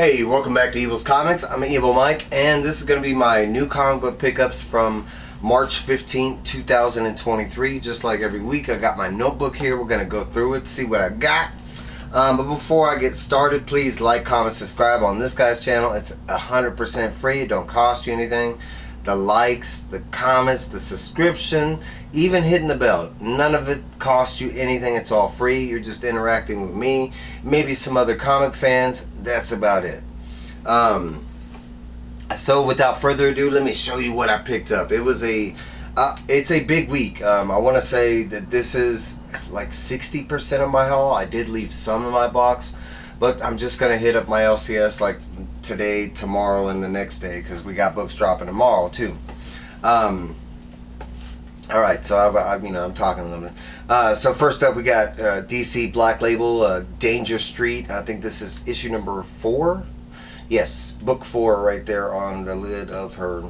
Hey, welcome back to Evil's Comics. I'm Evil Mike, and this is going to be my new comic book pickups from March 15th, 2023. Just like every week, I got my notebook here. We're going to go through it, see what I got. But before I get started, please like, comment, subscribe on this guy's channel. It's 100% free. It don't cost you anything. The likes, the comments, the subscription, even hitting the bell, none of it costs you anything. It's all free. You're just interacting with me, maybe some other comic fans. That's about it. So without further ado, let me show you what I picked up. It's a big week. I want to say that this is like 60% of my haul. I did leave some in my box, but I'm just gonna hit up my LCS like today, tomorrow, and the next day, because we got books dropping tomorrow too. All right, so I'm talking a little bit. So first up, we got DC Black Label, Danger Street. I think this is issue number 4. Yes, book 4 right there on the lid of her.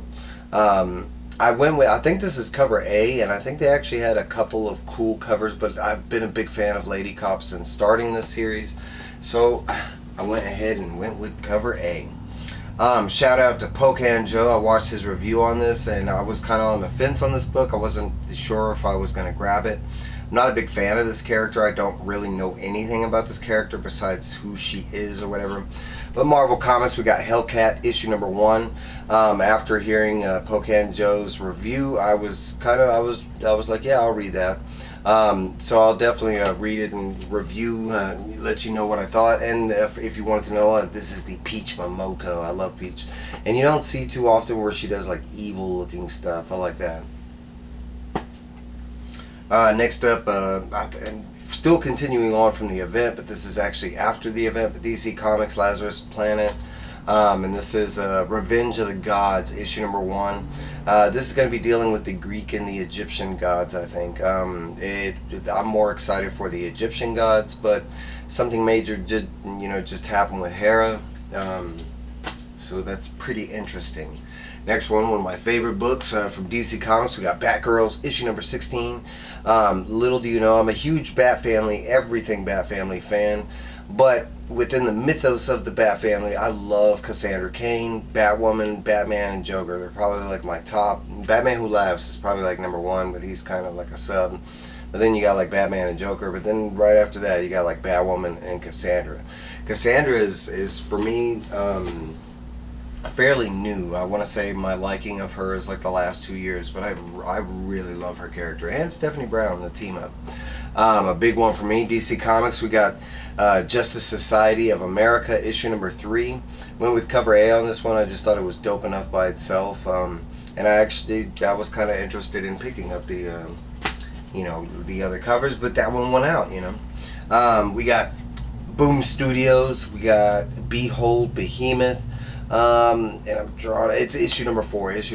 I think this is cover A, and I think they actually had a couple of cool covers, but I've been a big fan of Lady Cop since starting this series, so I went ahead and went with cover A. Shout out to Pocan Joe. I watched his review on this, and I was kind of on the fence on this book. I wasn't sure if I was going to grab it. I'm not a big fan of this character. I don't really know anything about this character besides who she is or whatever. But Marvel Comics, we got Hellcat issue number 1. After hearing Pocan Joe's review, I was like, yeah, I'll read that. So I'll definitely read it and review, let you know what I thought. And if you wanted to know, this is the Peach Momoko. I love Peach, and you don't see too often where she does like evil looking stuff. I like that. Next up, I'm still continuing on from the event, but this is actually after the event, but DC Comics Lazarus Planet. And this is Revenge of the Gods, issue number 1. This is going to be dealing with the Greek and the Egyptian gods, I think. I'm more excited for the Egyptian gods, but something major did, just happen with Hera. So that's pretty interesting. Next one of my favorite books from DC Comics, we got Batgirls, issue number 16. Little do you know, I'm a huge Bat Family, everything Bat Family fan, but within the mythos of the Bat Family, I love Cassandra Cain, Batwoman, Batman, and Joker. They're probably like my top. Batman Who Laughs is probably like number 1, but he's kind of like a sub. But then you got like Batman and Joker, but then right after that you got like Batwoman and Cassandra. Cassandra is for me fairly new. I want to say my liking of her is like the last 2 years, but I really love her character. And Stephanie Brown, the team up. A big one for me, DC Comics, we got Justice Society of America, issue number 3. Went with cover A on this one. I just thought it was dope enough by itself. And I was kind of interested in picking up the, the other covers, but that one went out, We got Boom Studios, we got Behold Behemoth, and I'm drawing, it's issue number 4, It's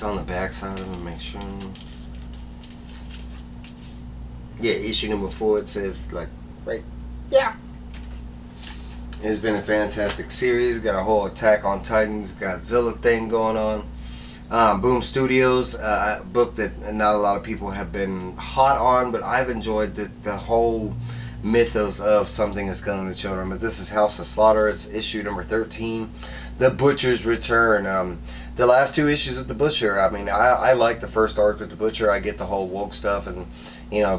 on the back side, let me make sure. Yeah, issue number 4, it says, like, right, yeah. It's been a fantastic series. Got a whole Attack on Titans, Godzilla thing going on. Boom Studios, a book that not a lot of people have been hot on, but I've enjoyed the whole mythos of Something is Killing the Children. But this is House of Slaughter. It's issue number 13. The Butcher's Return. The last 2 issues with the Butcher, I like the first arc with the Butcher. I get the whole woke stuff, and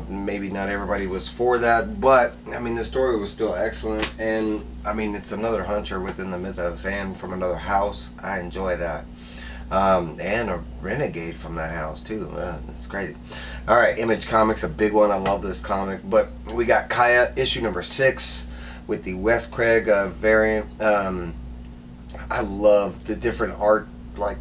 maybe not everybody was for that, but the story was still excellent. And it's another hunter within the mythos and from another house. I enjoy that. And a renegade from that house too. It's crazy. Alright, Image Comics, a big one. I love this comic. But we got Kaya, issue number 6 with the Wes Craig variant. I love the different art. Like,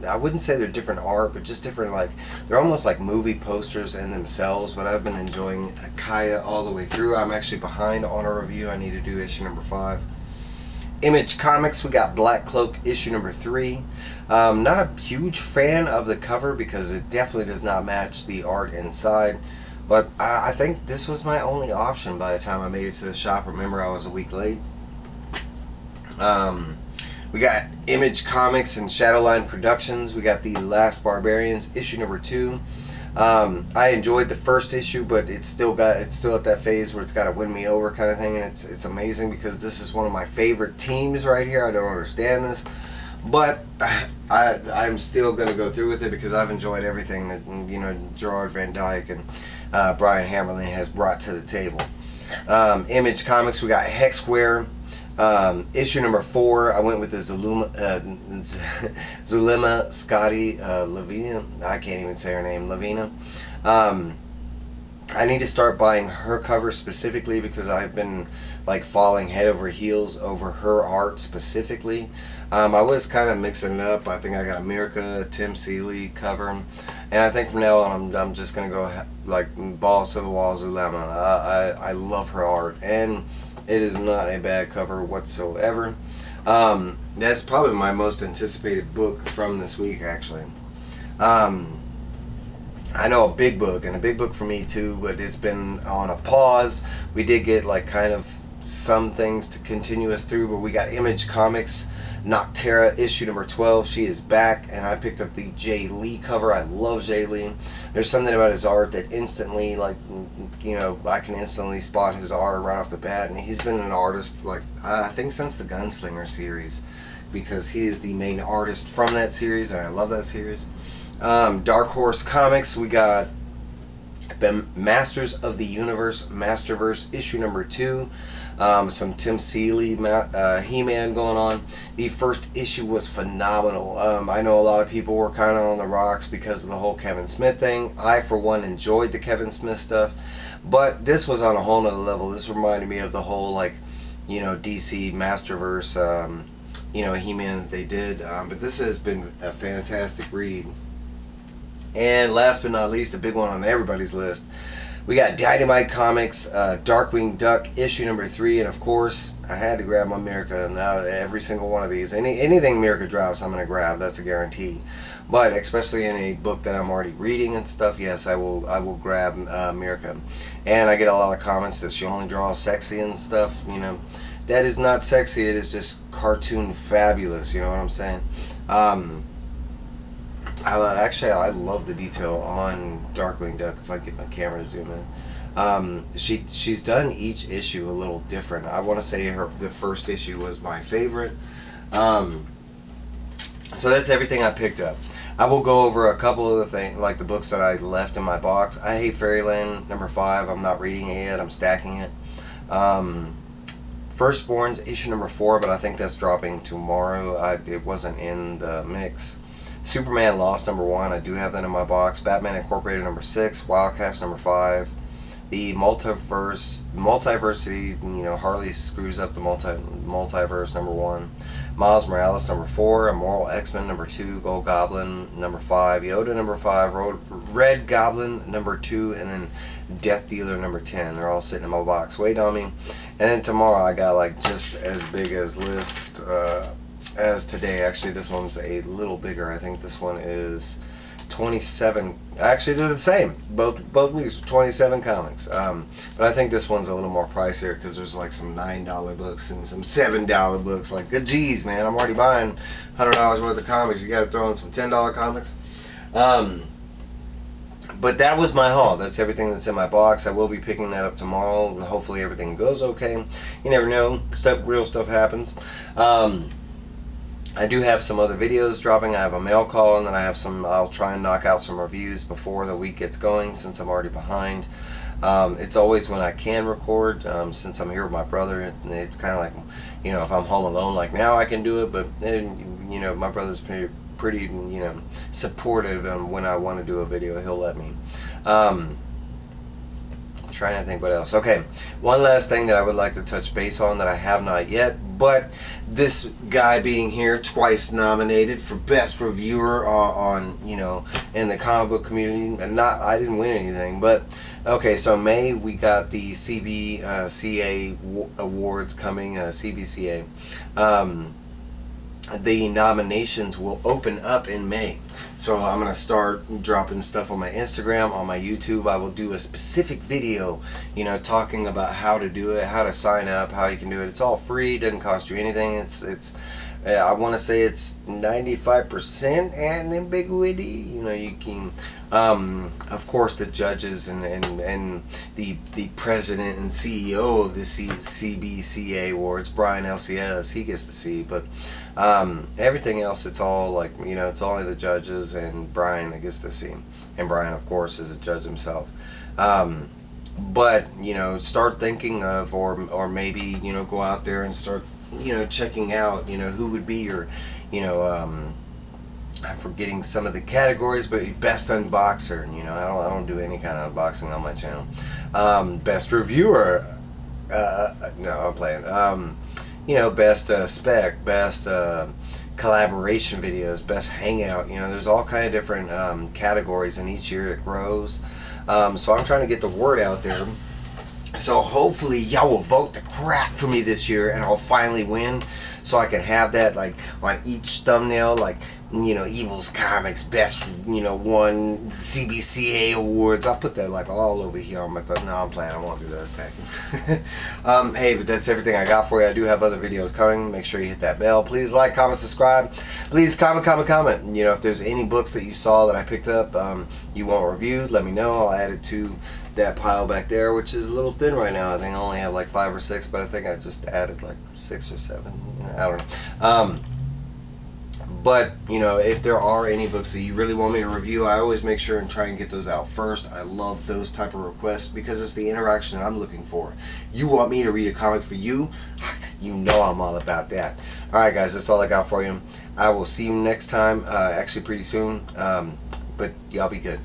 I wouldn't say they're different art, but just different, like, they're almost like movie posters in themselves. But I've been enjoying Kaya all the way through. I'm actually behind on a review. I need to do issue number 5. Image Comics, we got Black Cloak, issue number 3. Not a huge fan of the cover because it definitely does not match the art inside, but I think this was my only option by the time I made it to the shop. Remember, I was a week late. We got Image Comics and Shadowline Productions. We got The Last Barbarians, issue number 2. I enjoyed the first issue, but it's still at that phase where it's got to win me over kind of thing, and it's amazing because this is one of my favorite teams right here. I don't understand this, but I'm still gonna go through with it because I've enjoyed everything that Gerard Van Dyke and Brian Hammerling has brought to the table. Image Comics, we got Hexware. Issue number 4, I went with the Zulema Scotty Lavina. I can't even say her name, Lavina. I need to start buying her cover specifically because I've been like falling head over heels over her art specifically. I was kind of mixing it up. I think I got America, Tim Seeley cover, and I think from now on I'm just gonna go like balls to the wall Zulema. I love her art, and it is not a bad cover whatsoever. That's probably my most anticipated book from this week, actually. I know a big book, and a big book for me too, but it's been on a pause. We did get like kind of some things to continue us through, but we got Image Comics, Noctera issue number 12. She is back, and I picked up the Jay Lee cover. I love Jay Lee. There's something about his art that instantly, like, I can instantly spot his art right off the bat, and he's been an artist, like, I think since the Gunslinger series, because he is the main artist from that series, and I love that series. Dark Horse Comics, we got the Masters of the Universe Masterverse issue number 2. Some Tim Seeley He-Man going on. The first issue was phenomenal. I know a lot of people were kind of on the rocks because of the whole Kevin Smith thing. I, for one, enjoyed the Kevin Smith stuff, but this was on a whole nother level. This reminded me of the whole, like, DC Masterverse, He-Man that they did. But this has been a fantastic read. And last but not least, a big one on everybody's list, we got Dynamite Comics, Darkwing Duck issue number 3, and of course I had to grab my America. Now every single one of these, anything America drops, I'm gonna grab. That's a guarantee. But especially in a book that I'm already reading and stuff, yes, I will grab America. And I get a lot of comments that she only draws sexy and stuff. That is not sexy. It is just cartoon fabulous. You know what I'm saying? I love the detail on Darkwing Duck. If I get my camera to zoom in, she's done each issue a little different. I want to say the first issue was my favorite. So that's everything I picked up. I will go over a couple of the things, like the books that I left in my box. I Hate Fairyland number 5. I'm not reading it yet. I'm stacking it. Firstborns issue number 4, but I think that's dropping tomorrow. It wasn't in the mix. Superman Lost number 1, I do have that in my box. Batman Incorporated number 6, Wildcats number 5. The multiversity, Harley screws up the multiverse number 1. Miles Morales number 4, Immoral X-Men number 2, Gold Goblin number 5, Yoda number 5, Red Goblin number 2, and then Death Dealer number 10. They're all sitting in my box waiting on me. And then tomorrow I got like just as big as list as today. Actually, this one's a little bigger. I think this one is 27. Actually, they're the same. Both weeks, 27 comics. But I think this one's a little more pricier because there's like some $9 books and some $7 books. Like, good geez, man, I'm already buying $100 worth of comics. You got to throw in some $10 comics. But that was my haul. That's everything that's in my box. I will be picking that up tomorrow. Hopefully everything goes okay. You never know. Real stuff happens. I do have some other videos dropping. I have a mail call, and then I'll try and knock out some reviews before the week gets going since I'm already behind. It's always when I can record, since I'm here with my brother. It's kind of like, if I'm home alone like now I can do it, but my brother's pretty supportive, and when I want to do a video he'll let me. Trying to think what else. Okay, one last thing that I would like to touch base on that I have not yet, but this guy being here, twice nominated for best reviewer on in the comic book community, and I didn't win anything, but okay, so May we got the CBCA awards coming, CBCA. The nominations will open up in May. So I'm going to start dropping stuff on my Instagram, on my YouTube. I will do a specific video, talking about how to do it, how to sign up, how you can do it. It's all free, doesn't cost you anything. It's I want to say it's 95% ambiguity. You know, you can, of course, the judges and the president and CEO of the CBCA awards, Brian LCS, he gets to see, but everything else, it's all like, you know, it's only the judges and Brian that gets to see, and Brian, of course, is a judge himself. But you know, start thinking of, or maybe, you know, go out there and start, you know, checking out, you know, who would be your, you know, I'm forgetting some of the categories, but best unboxer. You know, I don't do any kind of unboxing on my channel. Best reviewer. No, I'm playing. You know, best spec, best collaboration videos, best hangout. You know, there's all kind of different categories, and each year it grows. So I'm trying to get the word out there. So hopefully y'all will vote the crap for me this year, and I'll finally win, so I can have that like on each thumbnail, like, you know, Evil's Comics best, you know, won CBCA awards. I'll put that like all over here on my thumb. No, I'm playing. I won't do that. It's tacky. Hey, but that's everything I got for you. I do have other videos coming. Make sure you hit that bell. Please like, comment, subscribe. Please comment. You know, if there's any books that you saw that I picked up, you want reviewed, let me know. I'll add it to that pile back there, which is a little thin right now. I think I only have like 5 or 6, but I think I just added like 6 or 7. I don't know. But, you know, if there are any books that you really want me to review, I always make sure and try and get those out first. I love those type of requests because it's the interaction that I'm looking for. You want me to read a comic for you? You know I'm all about that. Alright guys, that's all I got for you. I will see you next time, actually pretty soon. But y'all be good.